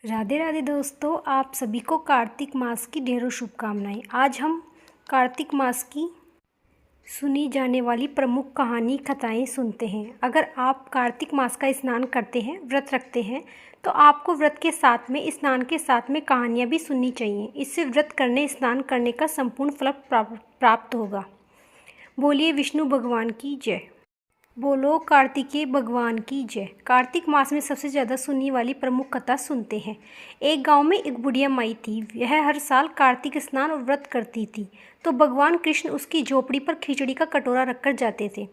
राधे राधे दोस्तों, आप सभी को कार्तिक मास की ढेरों शुभकामनाएं। आज हम कार्तिक मास की सुनी जाने वाली प्रमुख कहानी कथाएं सुनते हैं। अगर आप कार्तिक मास का स्नान करते हैं, व्रत रखते हैं, तो आपको व्रत के साथ में, स्नान के साथ में कहानियां भी सुननी चाहिए। इससे व्रत करने, स्नान करने का संपूर्ण फल प्राप्त होगा। बोलिए विष्णु भगवान की जय। बोलो कार्तिकेय भगवान की जय। कार्तिक मास में सबसे ज़्यादा सुनने वाली प्रमुख कथा सुनते हैं। एक गांव में एक बुढ़िया माई थी। वह हर साल कार्तिक स्नान और व्रत करती थी, तो भगवान कृष्ण उसकी झोपड़ी पर खिचड़ी का कटोरा रखकर जाते थे।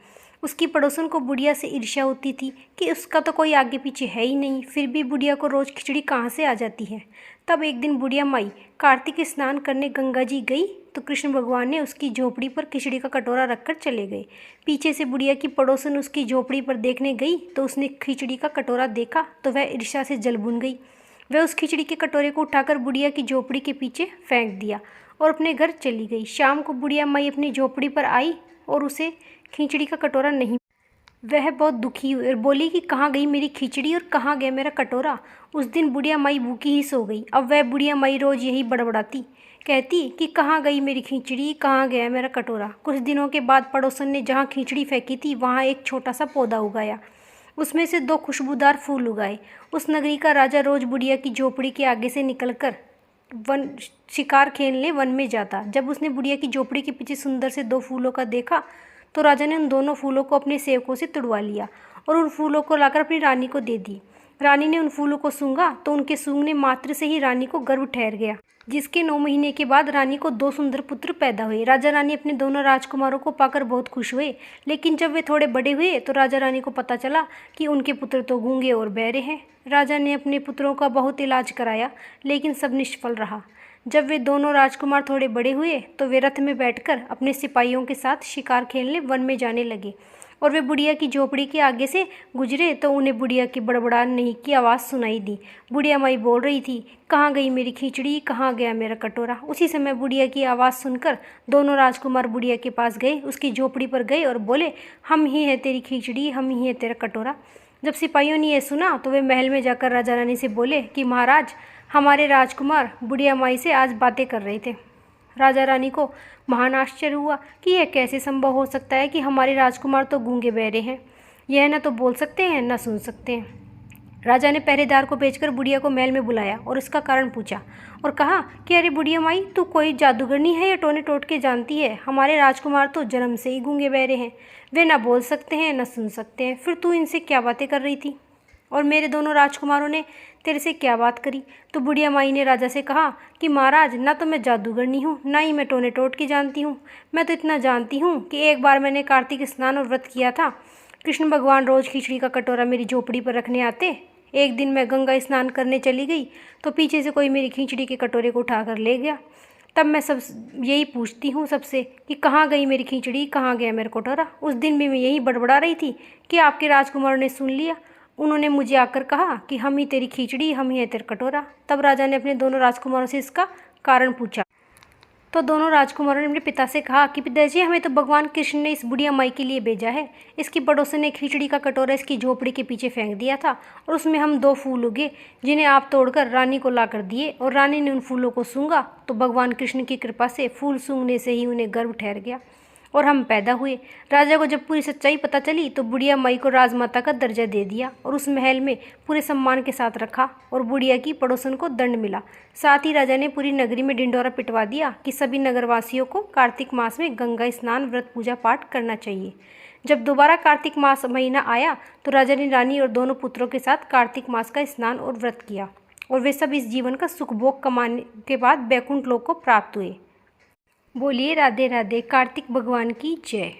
उसकी पड़ोसन को बुढ़िया से ईर्ष्या होती थी कि उसका तो कोई आगे पीछे है ही नहीं, फिर भी बुढ़िया को रोज़ खिचड़ी कहाँ से आ जाती है। तब एक दिन बुढ़िया माई कार्तिक स्नान करने गंगा जी गई, तो कृष्ण भगवान ने उसकी झोपड़ी पर खिचड़ी का कटोरा रखकर चले गए। पीछे से बुढ़िया की पड़ोसन उसकी झोपड़ी पर देखने गई, तो उसने खिचड़ी का कटोरा देखा तो वह ईर्ष्या से जल भुन गई। वह उस खिचड़ी के कटोरे को उठाकर बुढ़िया की झोपड़ी के पीछे फेंक दिया और अपने घर चली गई। शाम को बुढ़िया माई अपनी झोपड़ी पर आई और उसे खिचड़ी का कटोरा नहीं। वह बहुत दुखी हुई और बोली कि कहाँ गई मेरी खिचड़ी और कहाँ गया मेरा कटोरा। उस दिन बुढ़िया माई भूखी ही सो गई। अब वह बुढ़िया माई रोज़ यही बड़बड़ाती, कहती कि कहाँ गई मेरी खिचड़ी, कहाँ गया मेरा कटोरा। कुछ दिनों के बाद पड़ोसन ने जहाँ खिचड़ी फेंकी थी वहाँ एक छोटा सा पौधा उगाया। उसमें से 2 खुशबूदार फूल उगाए। उस नगरी का राजा रोज़ बुढ़िया की झोपड़ी के आगे से निकलकर वन शिकार खेलने वन में जाता। जब उसने बुढ़िया की झोपड़ी के पीछे सुंदर से 2 फूलों का देखा, तो राजा ने उन दोनों फूलों को अपने सेवकों से तुड़वा लिया और उन फूलों को लाकर अपनी रानी को दे दी। रानी ने उन फूलों को सूंघा तो उनके सूंघने मात्र से ही रानी को गर्भ ठहर गया, जिसके 9 महीने के बाद रानी को 2 सुंदर पुत्र पैदा हुए। राजा रानी अपने दोनों राजकुमारों को पाकर बहुत खुश हुए, लेकिन जब वे थोड़े बड़े हुए तो राजा रानी को पता चला कि उनके पुत्र तो गूंगे और बहरे हैं। राजा ने अपने पुत्रों का बहुत इलाज कराया, लेकिन सब निष्फल रहा। जब वे दोनों राजकुमार थोड़े बड़े हुए तो वे रथ में बैठकर अपने सिपाहियों के साथ शिकार खेलने वन में जाने लगे और वे बुढ़िया की झोपड़ी के आगे से गुजरे तो उन्हें बुढ़िया की बड़बड़ाने की आवाज़ सुनाई दी। बुढ़िया माई बोल रही थी, कहाँ गई मेरी खिचड़ी, कहाँ गया मेरा कटोरा। उसी समय बुढ़िया की आवाज़ सुनकर दोनों राजकुमार बुढ़िया के पास गए, उसकी झोपड़ी पर गए और बोले, हम ही हैं तेरी खिचड़ी, हम ही हैं तेरा कटोरा। जब सिपाहियों ने यह सुना तो वे महल में जाकर राजा रानी से बोले कि महाराज, हमारे राजकुमार बुढ़िया माई से आज बातें कर रहे थे। राजा रानी को महान आश्चर्य हुआ कि यह कैसे संभव हो सकता है कि हमारे राजकुमार तो गूंगे बहरे हैं, यह न तो बोल सकते हैं न सुन सकते हैं। राजा ने पहरेदार को भेजकर बुढ़िया को महल में बुलाया और इसका कारण पूछा और कहा कि अरे बुढ़िया माई, तू कोई जादूगरनी है या टोने टोटके जानती है? हमारे राजकुमार तो जन्म से ही गूंगे बहरे हैं, वे न बोल सकते हैं न सुन सकते हैं, फिर तू इनसे क्या बातें कर रही थी और मेरे दोनों राजकुमारों ने तेरे से क्या बात करी? तो बुढ़िया माई ने राजा से कहा कि महाराज, ना तो मैं जादूगरनी हूँ, ना ही मैं टोने टोटके जानती हूँ। मैं तो इतना जानती हूँ कि एक बार मैंने कार्तिक स्नान और व्रत किया था। कृष्ण भगवान रोज़ खिचड़ी का कटोरा मेरी झोपड़ी पर रखने आते। एक दिन मैं गंगा स्नान करने चली गई तो पीछे से कोई मेरी खिचड़ी के कटोरे को उठा कर ले गया। तब मैं सब यही पूछती हूँ सबसे कि कहाँ गई मेरी खिचड़ी, कहाँ गया मेरा कटोरा। उस दिन भी मैं यही बड़बड़ा रही थी कि आपके राजकुमारों ने सुन लिया। उन्होंने मुझे आकर कहा कि हम ही तेरी खिचड़ी, हम ही है तेरा कटोरा। तब राजा ने अपने दोनों राजकुमारों से इसका कारण पूछा, तो दोनों राजकुमारों ने अपने पिता से कहा कि पिताजी, हमें तो भगवान कृष्ण ने इस बुढ़िया माई के लिए भेजा है। इसकी पड़ोसन ने खिचड़ी का कटोरा इसकी झोपड़ी के पीछे फेंक दिया था और उसमें हम 2 फूल उगे, जिन्हें आप तोड़कर रानी को लाकर दिए और रानी ने उन फूलों को सूंघा तो भगवान कृष्ण की कृपा से फूल सूंघने से ही उन्हें गर्भ ठहर गया और हम पैदा हुए। राजा को जब पूरी सच्चाई पता चली तो बुढ़िया माई को राजमाता का दर्जा दे दिया और उस महल में पूरे सम्मान के साथ रखा और बुढ़िया की पड़ोसन को दंड मिला। साथ ही राजा ने पूरी नगरी में ढिंढोरा पिटवा दिया कि सभी नगरवासियों को कार्तिक मास में गंगा स्नान, व्रत, पूजा पाठ करना चाहिए। जब दोबारा कार्तिक मास महीना आया तो राजा ने रानी और दोनों पुत्रों के साथ कार्तिक मास का स्नान और व्रत किया और वे सब इस जीवन का सुख भोग कमाने के बाद बैकुंठ लोक को प्राप्त हुए। बोलिए राधे राधे। कार्तिक भगवान की जय।